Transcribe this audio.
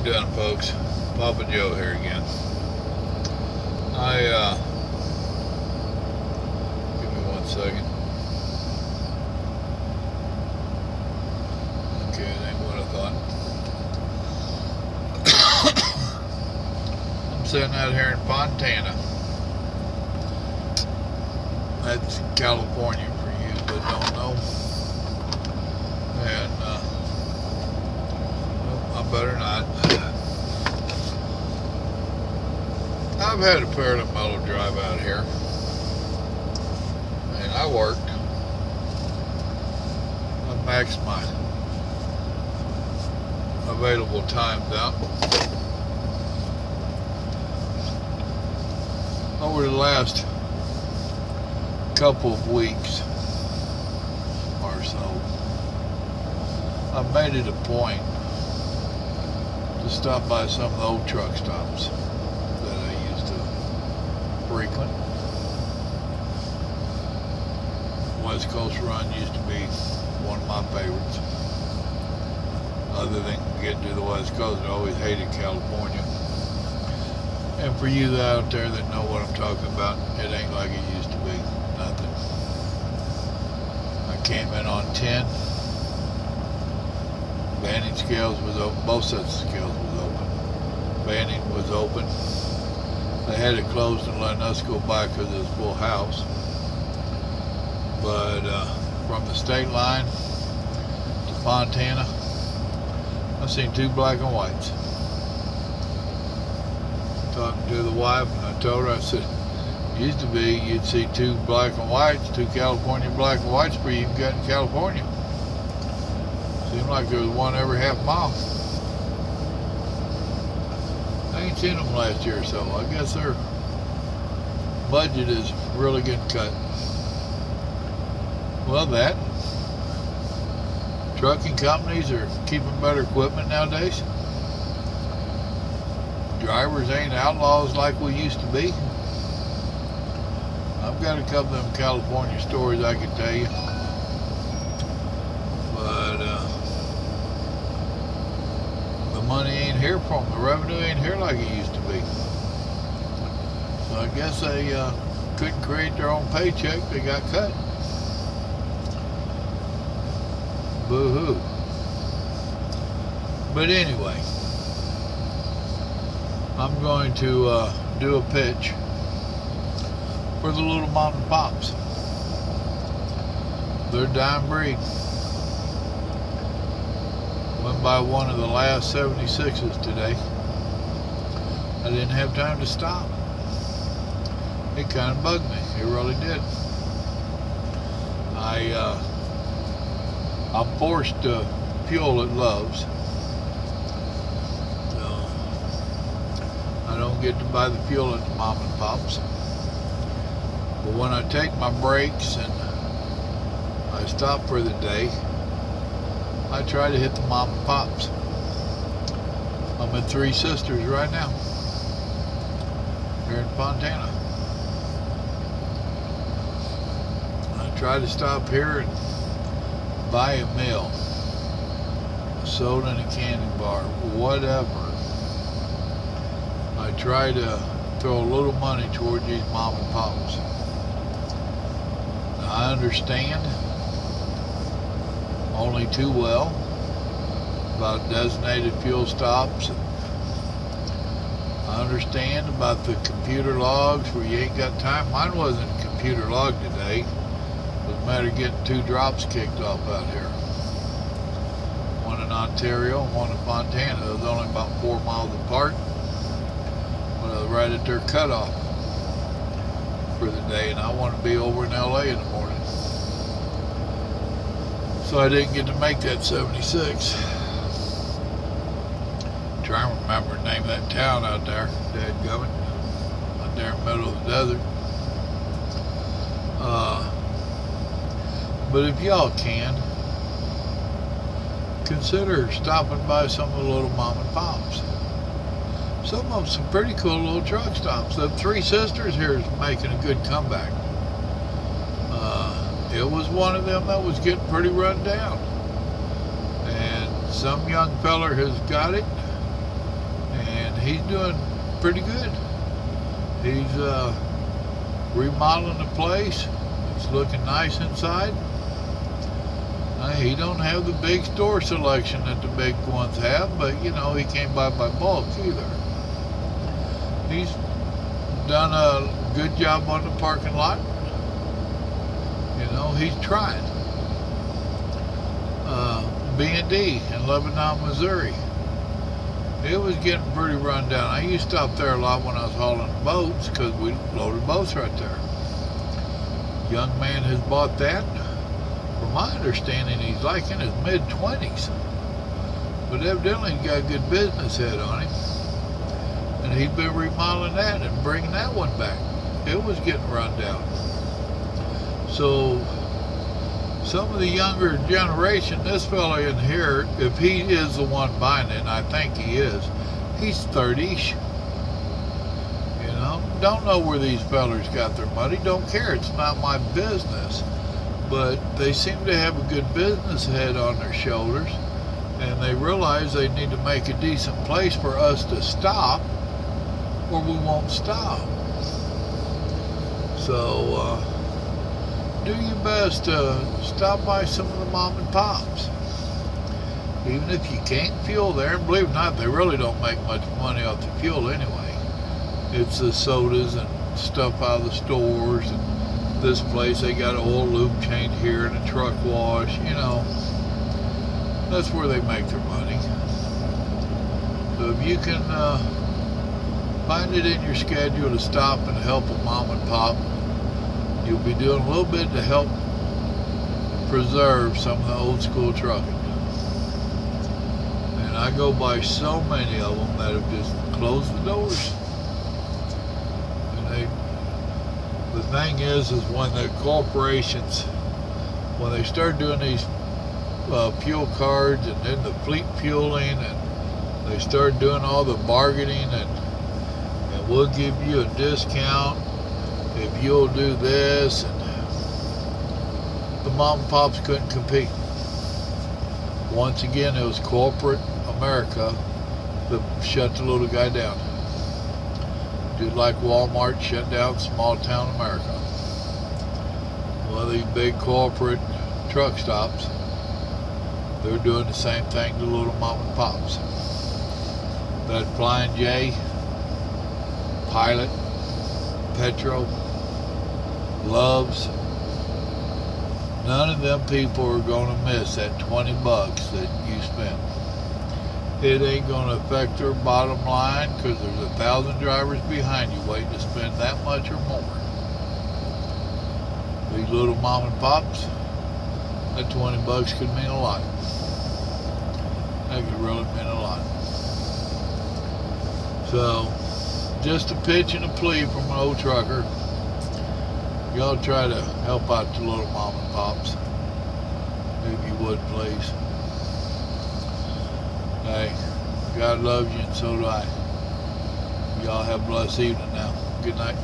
doing, folks? Papa Joe here again. Give me 1 second. Okay, that ain't what I thought. I'm sitting out here in Fontana. That's California for you that don't know. And, I better not. I've had a fairly mellow drive out here. And I worked. I maxed my available times out. Over the last couple of weeks or so, I've made it a point to stop by some of the old truck stops that I used to frequent. West Coast Run used to be one of my favorites. Other than getting to the West Coast, I always hated California. And for you out there that know what I'm talking about, it ain't like it used to be. Nothing. I came in on 10. Banning scales was open. Both sets of scales was open. Banning was open. They had it closed and letting us go by because it was full house. But from the state line to Fontana, I've seen 2 black and whites. Talking to the wife, and I told her, I said, used to be you'd see 2 black and whites, 2 California black and whites before you even got in California. Seemed like there was one every half mile. I ain't seen them last year or so. I guess their budget is really getting cut. Well, that. Trucking companies are keeping better equipment nowadays. Drivers ain't outlaws like we used to be. I've got a couple of them California stories I can tell you. But the money ain't here from them. The revenue ain't here like it used to be. So I guess they couldn't create their own paycheck. They got cut. Boo-hoo. But anyway, I'm going to do a pitch for the little mom and pops. They're a dying breed. Went by one of the last 76s today. I didn't have time to stop. It kind of bugged me. It really did. I'm forced to fuel at Love's. So I don't get to buy the fuel at the mom and pops. But when I take my breaks and I stop for the day, I try to hit the mom and pops. I'm at Three Sisters right now, here in Fontana. I try to stop here and buy a meal, a soda and a candy bar, whatever. I try to throw a little money toward these mom and pops. Now, I understand only too well about designated fuel stops. I understand about the computer logs where you ain't got time. Mine wasn't a computer log today. It was a matter of getting 2 drops kicked off out here. One in Ontario and one in Fontana. It was only about 4 miles apart. But I was right at their cutoff for the day, and I want to be over in LA in the morning. So I didn't get to make that 76. Trying to remember the name of that town out there, dadgummit, out there in the middle of the desert. But if y'all can, consider stopping by some of the little mom and pops. Some of them some pretty cool little truck stops. The Three Sisters here is making a good comeback. It was one of them that was getting pretty run down. And some young feller has got it. he's doing pretty good. He's remodeling the place. It's looking nice inside. He don't have the big store selection that the big ones have, but you know, he can't buy by bulk either. He's done a good job on the parking lot. You know, he's trying. B&D in Lebanon, Missouri. It was getting pretty run down. I used to stop there a lot when I was hauling boats because we loaded boats right there. Young man has bought that. From my understanding, he's like in his mid-20s. But evidently he's got a good business head on him. And he's been remodeling that and bringing that one back. It was getting run down. So some of the younger generation, this fella in here, if he is the one buying it, and I think he is, he's 30-ish. You know, don't know where these fellers got their money, don't care, it's not my business. But they seem to have a good business head on their shoulders, and they realize they need to make a decent place for us to stop, or we won't stop. So, do your best to stop by some of the mom and pops. Even if you can't fuel there, and believe it or not, they really don't make much money off the fuel anyway. It's the sodas and stuff out of the stores, and this place, they got an oil lube change here and a truck wash, you know. That's where they make their money. So if you can find it in your schedule to stop and help a mom and pop, you'll be doing a little bit to help preserve some of the old school trucking. And I go by so many of them that have just closed the doors. And the thing is when the corporations, when they start doing these fuel cards and then the fleet fueling, and they start doing all the bargaining, and we'll give you a discount if you'll do this, and the mom and pops couldn't compete. Once again, it was corporate America that shut the little guy down. Just like Walmart shut down small town America. Well, these big corporate truck stops, they're doing the same thing to little mom and pops. That Flying J, Pilot, Petro, Loves, none of them people are going to miss that $20 that you spent. It ain't going to affect their bottom line because there's 1,000 drivers behind you waiting to spend that much or more. These little mom and pops, that $20 could mean a lot. That could really mean a lot. So, just a pitch and a plea from an old trucker. Y'all try to help out the little mom and pops, if you would, please. Hey, God loves you and so do I. Y'all have a blessed evening now. Good night.